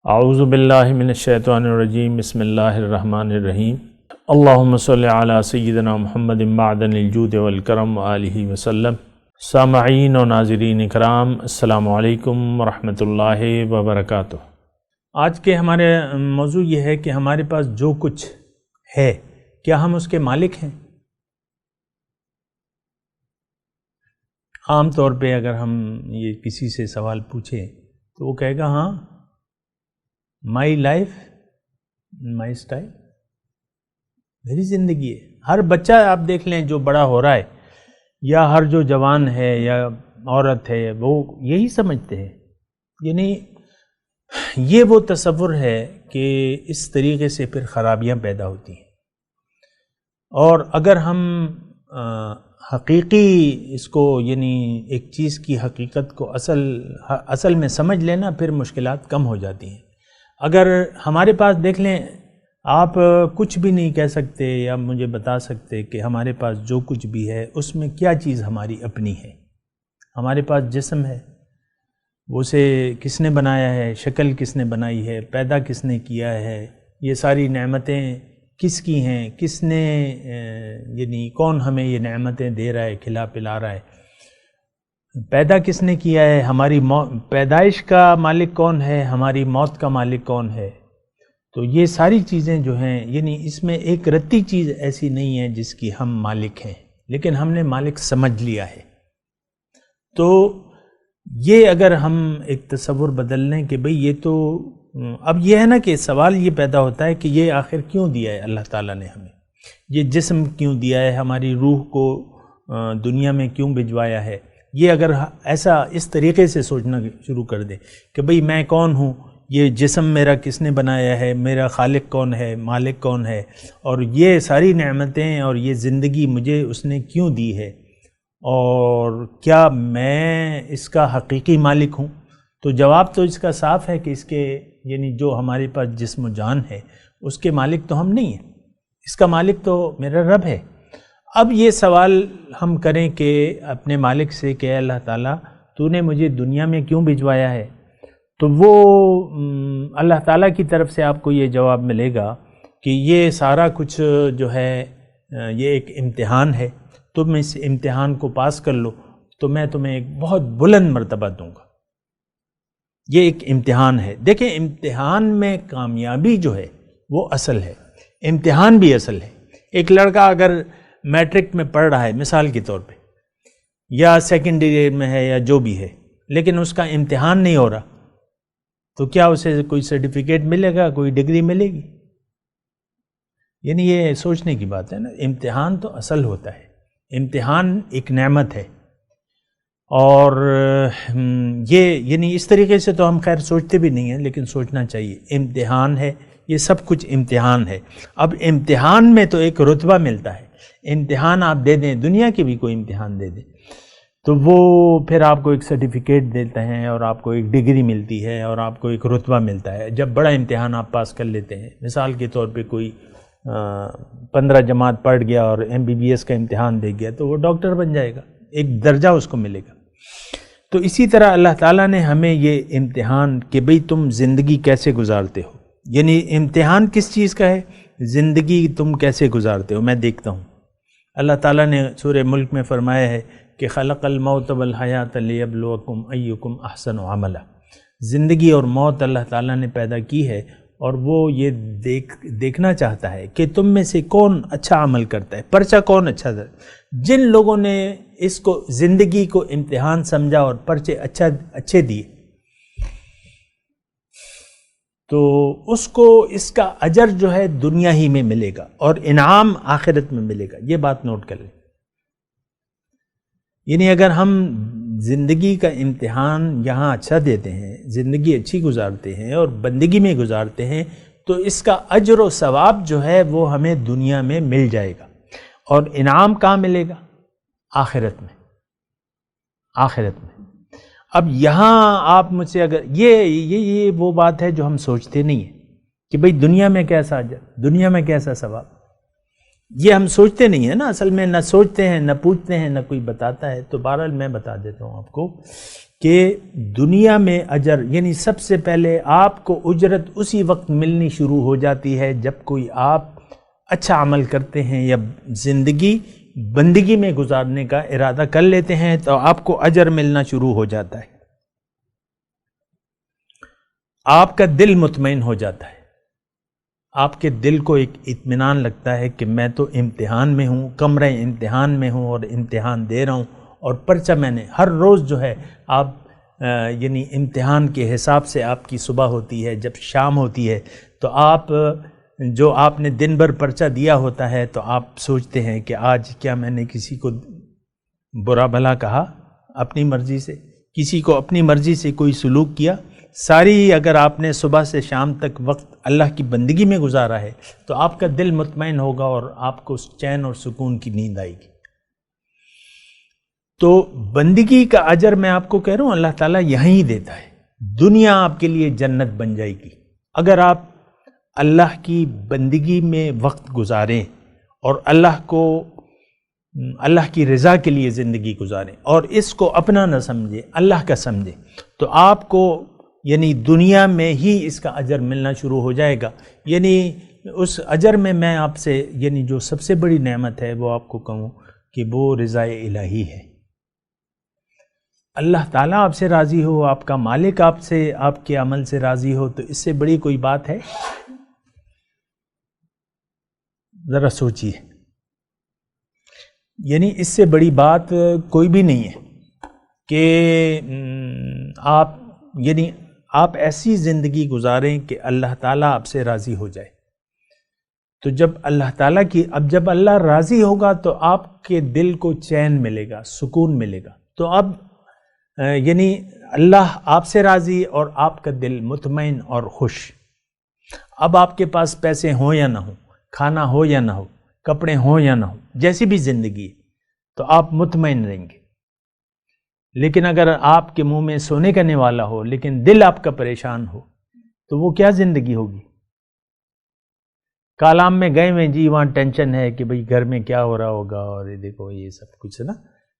اعوذ باللہ من الشیطان الرجیم بسم اللہ الرحمن الرحیم اللہم صلی علی سیدنا محمد معدن الجود والکرم وآلہ وسلم۔ سامعین و ناظرین اکرام، السلام علیکم ورحمۃ اللہ وبرکاتہ۔ آج کے ہمارے موضوع یہ ہے کہ ہمارے پاس جو کچھ ہے کیا ہم اس کے مالک ہیں؟ عام طور پہ اگر ہم یہ کسی سے سوال پوچھیں تو وہ کہے گا ہاں، مائی لائف مائی اسٹائل، میری زندگی ہے۔ ہر بچہ آپ دیکھ لیں جو بڑا ہو رہا ہے، یا ہر جو جوان ہے یا عورت ہے، وہ یہی سمجھتے ہیں، یعنی یہ وہ تصور ہے کہ اس طریقے سے پھر خرابیاں پیدا ہوتی ہیں۔ اور اگر ہم حقیقی اس کو یعنی ایک چیز کی حقیقت کو اصل میں سمجھ لینا، پھر مشکلات کم ہو جاتی ہیں۔ اگر ہمارے پاس دیکھ لیں، آپ کچھ بھی نہیں کہہ سکتے یا مجھے بتا سکتے کہ ہمارے پاس جو کچھ بھی ہے اس میں کیا چیز ہماری اپنی ہے۔ ہمارے پاس جسم ہے، اسے کس نے بنایا ہے، شکل کس نے بنائی ہے، پیدا کس نے کیا ہے، یہ ساری نعمتیں کس کی ہیں، کس نے یعنی کون ہمیں یہ نعمتیں دے رہا ہے، کھلا پلا رہا ہے، پیدا کس نے کیا ہے، ہماری پیدائش کا مالک کون ہے، ہماری موت کا مالک کون ہے۔ تو یہ ساری چیزیں جو ہیں، یعنی اس میں ایک رتی چیز ایسی نہیں ہے جس کی ہم مالک ہیں، لیکن ہم نے مالک سمجھ لیا ہے۔ تو یہ اگر ہم ایک تصور بدل لیں کہ بھئی یہ تو اب یہ ہے نا کہ سوال یہ پیدا ہوتا ہے کہ یہ آخر کیوں دیا ہے اللہ تعالیٰ نے ہمیں، یہ جسم کیوں دیا ہے، ہماری روح کو دنیا میں کیوں بھجوایا ہے۔ یہ اگر ایسا اس طریقے سے سوچنا شروع کر دے کہ بھئی میں کون ہوں، یہ جسم میرا کس نے بنایا ہے، میرا خالق کون ہے، مالک کون ہے، اور یہ ساری نعمتیں اور یہ زندگی مجھے اس نے کیوں دی ہے، اور کیا میں اس کا حقیقی مالک ہوں؟ تو جواب تو اس کا صاف ہے کہ اس کے یعنی جو ہمارے پاس جسم و جان ہے اس کے مالک تو ہم نہیں ہیں، اس کا مالک تو میرا رب ہے۔ اب یہ سوال ہم کریں کہ اپنے مالک سے کہ اے اللہ تعالیٰ تو نے مجھے دنیا میں کیوں بھجوایا ہے، تو وہ اللہ تعالیٰ کی طرف سے آپ کو یہ جواب ملے گا کہ یہ سارا کچھ جو ہے یہ ایک امتحان ہے، تم اس امتحان کو پاس کر لو تو میں تمہیں ایک بہت بلند مرتبہ دوں گا۔ یہ ایک امتحان ہے۔ دیکھیں، امتحان میں کامیابی جو ہے وہ اصل ہے، امتحان بھی اصل ہے۔ ایک لڑکا اگر میٹرک میں پڑھ رہا ہے مثال کے طور پہ، یا سیکنڈری ایئر میں ہے یا جو بھی ہے، لیکن اس کا امتحان نہیں ہو رہا، تو کیا اسے کوئی سرٹیفکیٹ ملے گا، کوئی ڈگری ملے گی؟ یعنی یہ سوچنے کی بات ہے نا۔ امتحان تو اصل ہوتا ہے، امتحان ایک نعمت ہے، اور یہ یعنی اس طریقے سے تو ہم خیر سوچتے بھی نہیں ہیں، لیکن سوچنا چاہیے۔ امتحان ہے، یہ سب کچھ امتحان ہے۔ اب امتحان میں تو ایک رتبہ ملتا ہے، امتحان آپ دے دیں، دنیا کے بھی کوئی امتحان دے دیں تو وہ پھر آپ کو ایک سرٹیفکیٹ دیتے ہیں اور آپ کو ایک ڈگری ملتی ہے اور آپ کو ایک رتبہ ملتا ہے جب بڑا امتحان آپ پاس کر لیتے ہیں۔ مثال کے طور پہ کوئی 15 جماعت پڑھ گیا اور MBBS کا امتحان دے گیا تو وہ ڈاکٹر بن جائے گا، ایک درجہ اس کو ملے گا۔ تو اسی طرح اللہ تعالیٰ نے ہمیں یہ امتحان کہ بھئی تم زندگی کیسے گزارتے ہو، یعنی امتحان کس چیز کا ہے، زندگی تم کیسے گزارتے ہو۔ میں دیکھتا ہوں اللہ تعالیٰ نے سورہ ملک میں فرمایا ہے کہ خلق الموت والحیات لیبلوکم ایکم احسن عملا، زندگی اور موت اللہ تعالیٰ نے پیدا کی ہے، اور وہ یہ دیکھنا چاہتا ہے کہ تم میں سے کون اچھا عمل کرتا ہے، پرچہ کون اچھا ہے۔ جن لوگوں نے اس کو زندگی کو امتحان سمجھا اور پرچے اچھے دیے، تو اس کو اس کا اجر جو ہے دنیا ہی میں ملے گا اور انعام آخرت میں ملے گا۔ یہ بات نوٹ کر لیں۔ یعنی اگر ہم زندگی کا امتحان یہاں اچھا دیتے ہیں، زندگی اچھی گزارتے ہیں اور بندگی میں گزارتے ہیں، تو اس کا اجر و ثواب جو ہے وہ ہمیں دنیا میں مل جائے گا، اور انعام کہاں ملے گا؟ آخرت میں۔ آخرت میں۔ اب یہاں آپ مجھ سے اگر یہ وہ بات ہے جو ہم سوچتے نہیں ہیں کہ بھئی دنیا میں کیسا اجر، دنیا میں کیسا ثواب۔ یہ ہم سوچتے نہیں ہیں نا، اصل میں نہ سوچتے ہیں، نہ پوچھتے ہیں، نہ کوئی بتاتا ہے. تو بہرحال میں بتا دیتا ہوں آپ کو کہ دنیا میں اجر، یعنی سب سے پہلے آپ کو اجرت اسی وقت ملنی شروع ہو جاتی ہے جب کوئی آپ اچھا عمل کرتے ہیں یا زندگی بندگی میں گزارنے کا ارادہ کر لیتے ہیں تو آپ کو اجر ملنا شروع ہو جاتا ہے. آپ کا دل مطمئن ہو جاتا ہے، آپ کے دل کو ایک اطمینان لگتا ہے کہ میں تو امتحان میں ہوں، کمرہ امتحان میں ہوں اور امتحان دے رہا ہوں، اور پرچہ میں نے ہر روز جو ہے آپ یعنی امتحان کے حساب سے آپ کی صبح ہوتی ہے، جب شام ہوتی ہے تو آپ جو آپ نے دن بھر پرچہ دیا ہوتا ہے تو آپ سوچتے ہیں کہ آج کیا میں نے کسی کو برا بھلا کہا اپنی مرضی سے، کسی کو اپنی مرضی سے کوئی سلوک کیا. ساری اگر آپ نے صبح سے شام تک وقت اللہ کی بندگی میں گزارا ہے تو آپ کا دل مطمئن ہوگا اور آپ کو چین اور سکون کی نیند آئے گی. تو بندگی کا اجر میں آپ کو کہہ رہا ہوں اللہ تعالیٰ یہیں دیتا ہے. دنیا آپ کے لیے جنت بن جائے گی اگر آپ اللہ کی بندگی میں وقت گزاریں اور اللہ کی رضا کے لیے زندگی گزاریں اور اس کو اپنا نہ سمجھیں، اللہ کا سمجھیں، تو آپ کو یعنی دنیا میں ہی اس کا اجر ملنا شروع ہو جائے گا. یعنی اس اجر میں آپ سے یعنی جو سب سے بڑی نعمت ہے وہ آپ کو کہوں کہ وہ رضا الہی ہے. اللہ تعالیٰ آپ سے راضی ہو، آپ کا مالک آپ کے عمل سے راضی ہو، تو اس سے بڑی کوئی بات ہے؟ ذرا سوچیے، یعنی اس سے بڑی بات کوئی بھی نہیں ہے کہ آپ ایسی زندگی گزاریں کہ اللہ تعالیٰ آپ سے راضی ہو جائے. تو جب اللہ تعالیٰ جب اللہ راضی ہوگا تو آپ کے دل کو چین ملے گا، سکون ملے گا. تو اب یعنی اللہ آپ سے راضی اور آپ کا دل مطمئن اور خوش. اب آپ کے پاس پیسے ہوں یا نہ ہوں، کھانا ہو یا نہ ہو، کپڑے ہوں یا نہ ہو، جیسی بھی زندگی تو آپ مطمئن رہیں گے. لیکن اگر آپ کے منہ میں سونے کا نوالا ہو لیکن دل آپ کا پریشان ہو تو وہ کیا زندگی ہوگی؟ کالام میں گئے ہوئے جی، وہاں ٹینشن ہے کہ بھئی گھر میں کیا ہو رہا ہوگا اور یہ دیکھو یہ سب کچھ ہے نا.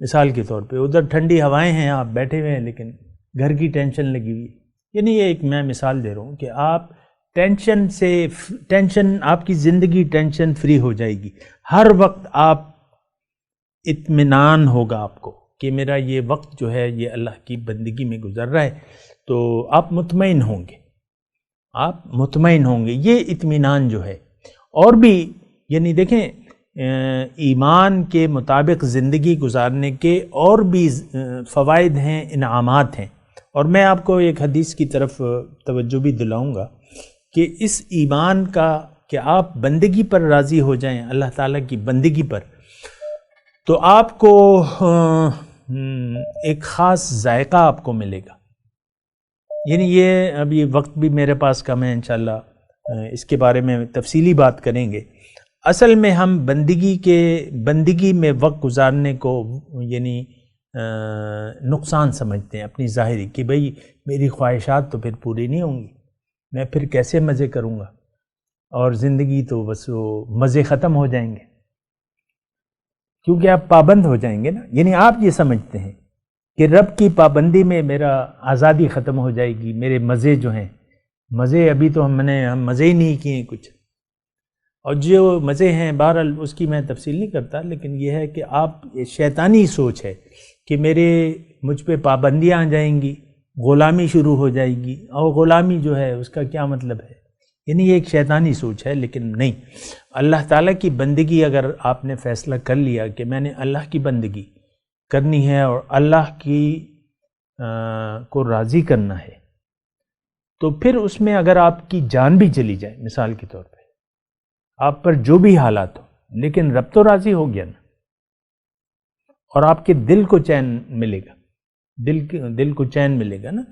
مثال کے طور پہ ادھر ٹھنڈی ہوائیں ہیں، آپ بیٹھے ہوئے ہیں لیکن گھر کی ٹینشن لگی ہوئی. یعنی یہ ایک میں مثال دے رہا ہوں کہ آپ ٹینشن آپ کی زندگی ٹینشن فری ہو جائے گی. ہر وقت آپ اطمینان ہوگا آپ کو کہ میرا یہ وقت جو ہے یہ اللہ کی بندگی میں گزر رہا ہے، تو آپ مطمئن ہوں گے. یہ اطمینان جو ہے، اور بھی یعنی دیکھیں ایمان کے مطابق زندگی گزارنے کے اور بھی فوائد ہیں، انعامات ہیں. اور میں آپ کو ایک حدیث کی طرف توجہ بھی دلاؤں گا کہ اس ایمان کا کہ آپ بندگی پر راضی ہو جائیں، اللہ تعالیٰ کی بندگی پر، تو آپ کو ایک خاص ذائقہ آپ کو ملے گا. یعنی یہ ابھی وقت بھی میرے پاس کم ہے، انشاءاللہ اس کے بارے میں تفصیلی بات کریں گے. اصل میں ہم بندگی میں وقت گزارنے کو یعنی نقصان سمجھتے ہیں اپنی ظاہری، کہ بھئی میری خواہشات تو پھر پوری نہیں ہوں گی، میں پھر کیسے مزے کروں گا، اور زندگی تو بس وہ مزے ختم ہو جائیں گے کیونکہ آپ پابند ہو جائیں گے نا. یعنی آپ یہ سمجھتے ہیں کہ رب کی پابندی میں میرا آزادی ختم ہو جائے گی، میرے مزے جو ہیں، مزے ابھی تو ہم مزے ہی نہیں کیے کچھ، اور جو مزے ہیں بہرحال اس کی میں تفصیل نہیں کرتا، لیکن یہ ہے کہ آپ شیطانی سوچ ہے کہ مجھ پہ پابندیاں آ جائیں گی، غلامی شروع ہو جائے گی، اور غلامی جو ہے اس کا کیا مطلب ہے؟ یعنی یہ ایک شیطانی سوچ ہے. لیکن نہیں، اللہ تعالیٰ کی بندگی اگر آپ نے فیصلہ کر لیا کہ میں نے اللہ کی بندگی کرنی ہے اور اللہ کی کو راضی کرنا ہے، تو پھر اس میں اگر آپ کی جان بھی چلی جائے، مثال کے طور پہ آپ پر جو بھی حالات ہو، لیکن رب تو راضی ہو گیا نا، اور آپ کے دل کو چین ملے گا، دل کو چین ملے گا نا.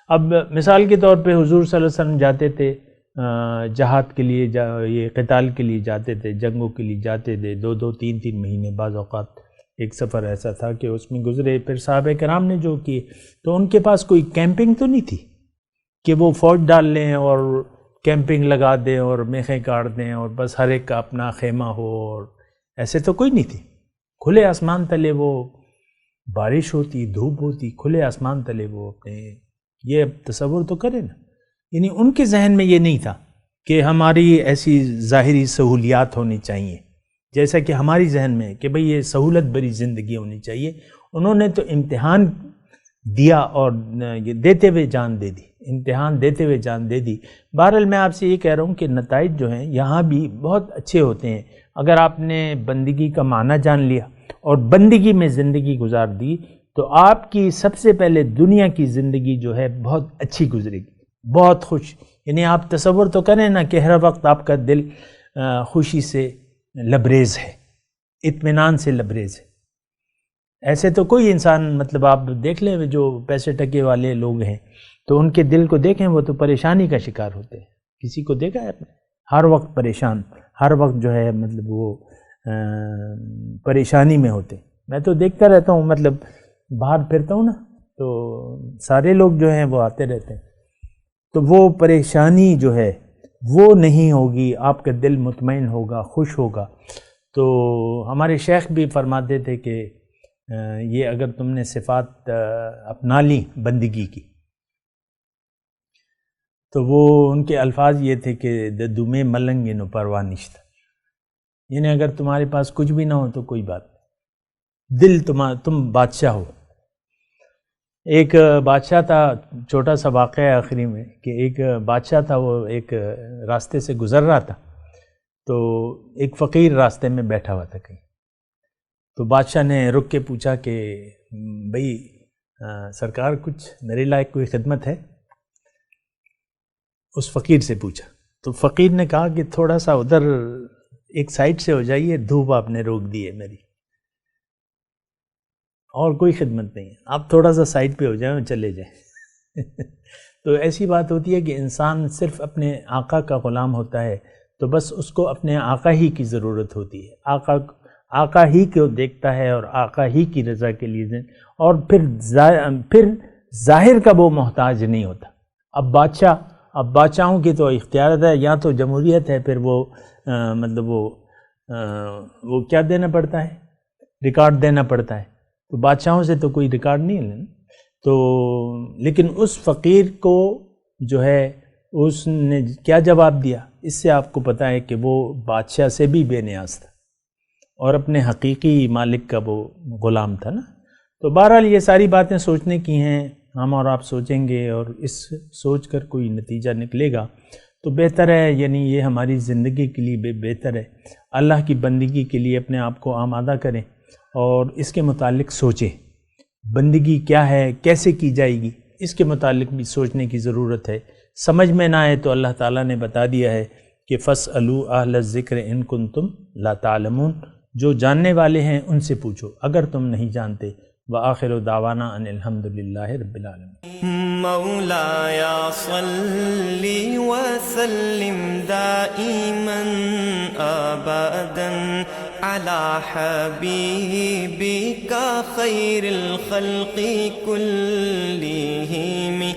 اب مثال کے طور پہ حضور صلی اللہ علیہ وسلم جاتے تھے جہاد کے لیے، یہ قتال کے لیے جاتے تھے، جنگوں کے لیے جاتے تھے، 2 3 مہینے، بعض اوقات ایک سفر ایسا تھا کہ اس میں گزرے. پھر صحابہ کرام نے جو کیے تو ان کے پاس کوئی کیمپنگ تو نہیں تھی کہ وہ فوج ڈال لیں اور کیمپنگ لگا دیں اور میخیں کاٹ دیں اور بس ہر ایک کا اپنا خیمہ ہو اور ایسے تو کوئی نہیں تھی. کھلے آسمان تلے وہ بارش ہوتی، دھوپ ہوتی، کھلے آسمان تلے وہ اپنے، یہ تصور تو کریں نا. یعنی ان کے ذہن میں یہ نہیں تھا کہ ہماری ایسی ظاہری سہولیات ہونی چاہیے جیسا کہ ہماری ذہن میں ہے کہ بھئی یہ سہولت بری زندگی ہونی چاہیے. انہوں نے تو امتحان دیا اور یہ دیتے ہوئے جان دے دی، امتحان دیتے ہوئے جان دے دی. بہرحال میں آپ سے یہ کہہ رہا ہوں کہ نتائج جو ہیں یہاں بھی بہت اچھے ہوتے ہیں اگر آپ نے بندگی کا معنی جان لیا اور بندگی میں زندگی گزار دی تو آپ کی سب سے پہلے دنیا کی زندگی جو ہے بہت اچھی گزرے گی، بہت خوش. یعنی آپ تصور تو کریں نا کہ ہر وقت آپ کا دل خوشی سے لبریز ہے، اطمینان سے لبریز ہے. ایسے تو کوئی انسان، مطلب آپ دیکھ لیں جو پیسے ٹکے والے لوگ ہیں تو ان کے دل کو دیکھیں وہ تو پریشانی کا شکار ہوتے ہیں. کسی کو دیکھا ہے آپ نے؟ ہر وقت پریشان، ہر وقت جو ہے مطلب وہ پریشانی میں ہوتے. میں تو دیکھتا رہتا ہوں، مطلب باہر پھرتا ہوں نا تو سارے لوگ جو ہیں وہ آتے رہتے ہیں، تو وہ پریشانی جو ہے وہ نہیں ہوگی، آپ کا دل مطمئن ہوگا، خوش ہوگا. تو ہمارے شیخ بھی فرماتے تھے کہ یہ اگر تم نے صفات اپنا لی بندگی کی تو وہ ان کے الفاظ یہ تھے کہ دمے ملنگ نو پرواہ نشت. یعنی اگر تمہارے پاس کچھ بھی نہ ہو تو کوئی بات نہیں، دل تم بادشاہ ہو. ایک بادشاہ تھا، چھوٹا سا واقعہ ہے آخری میں، کہ ایک بادشاہ تھا، وہ ایک راستے سے گزر رہا تھا تو ایک فقیر راستے میں بیٹھا ہوا تھا کہیں. تو بادشاہ نے رک کے پوچھا کہ بھئی سرکار کچھ میرے لائق کوئی خدمت ہے؟ اس فقیر سے پوچھا. تو فقیر نے کہا کہ تھوڑا سا ادھر ایک سائڈ سے ہو جائیے، دھوپ آپ نے روک دی ہے میری، اور کوئی خدمت نہیں ہے، آپ تھوڑا سا سائڈ پہ ہو جائیں اور چلے جائیں. تو ایسی بات ہوتی ہے کہ انسان صرف اپنے آقا کا غلام ہوتا ہے تو بس اس کو اپنے آقا ہی کی ضرورت ہوتی ہے، آقا ہی کو دیکھتا ہے اور آقا ہی کی رضا کے لیے، اور پھر ظاہر کا وہ محتاج نہیں ہوتا. اب بادشاہوں کی تو اختیارات ہے، یا تو جمہوریت ہے، پھر وہ مطلب وہ کیا دینا پڑتا ہے، ریکارڈ دینا پڑتا ہے. تو بادشاہوں سے تو کوئی ریکارڈ نہیں ہے. تو لیکن اس فقیر کو جو ہے اس نے کیا جواب دیا، اس سے آپ کو پتہ ہے کہ وہ بادشاہ سے بھی بے نیاز تھا اور اپنے حقیقی مالک کا وہ غلام تھا نا. تو بہرحال یہ ساری باتیں سوچنے کی ہیں، ہم اور آپ سوچیں گے اور اس سوچ کر کوئی نتیجہ نکلے گا تو بہتر ہے. یعنی یہ ہماری زندگی کے لیے بہتر ہے. اللہ کی بندگی کے لیے اپنے آپ کو آمادہ کریں اور اس کے متعلق سوچیں، بندگی کیا ہے، کیسے کی جائے گی، اس کے متعلق بھی سوچنے کی ضرورت ہے. سمجھ میں نہ آئے تو اللہ تعالیٰ نے بتا دیا ہے کہ فَاسْأَلُوا أَهْلَ الذِّكْرِ إِن كُنتُمْ لَا تَعْلَمُونَ، جو جاننے والے ہیں ان سے پوچھو اگر تم نہیں جانتے. وآخر دعوانا ان الحمد للہ رب العالمین. مولاي صل وسلم دائما ابدا على حبيبك خير الخلق كلهم.